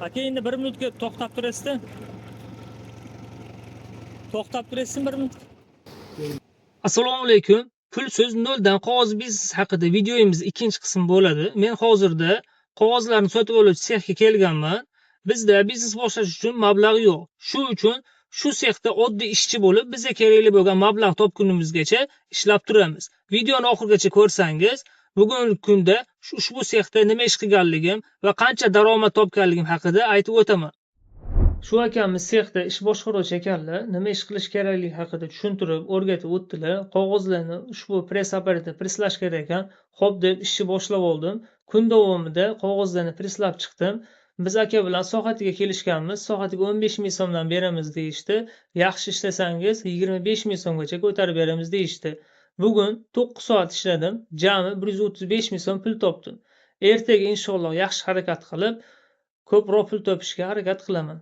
Aka endi 1 minutga to'xtab turasizda. To'xtab turasizmi 1 minut? Assalomu alaykum. Pulsiz noldan qog'oz biznes haqida videomiz ikkinchi qism bo'ladi. Men hozirda qog'ozlarni sotib oluvchi sexga kelganman. Bizda biznes boshlash uchun mablag' yo'q. Shu uchun shu sexda oddiy ishchi bo'lib, bizga kerakli bo'lgan mablag' topgunimizgacha ishlab turamiz. Videoni oxirigacha ko'rsangiz, bugungi kunda ushbu sexda nima ish qilganligim va qancha daromad topganligim haqida aytib o'taman. Shu akamiz sexda ish boshqaruvchi ekanlar. Nima ish qilish kerakligi haqida tushuntirib, o'rgatib o'tdilar. Qog'ozlarni ushbu press apparatda presslash kerak ekan. Xo'p deb ishni boshlab oldim. Kun davomida qog'ozlarni presslab chiqdim. Biz aka bilan soatiga kelishganmiz. Soatiga 15 ming so'mdan beramiz deyishdi. Yaxshi ishlasangiz 25 ming so'mgacha ko'tarib beramiz deyishdi. Bugun 9 soat ishladim. Jami 135 ming so'm pul topdim. Ertaga inshaalloh yaxshi harakat qilib, ko'proq pul topishga harakat qilaman.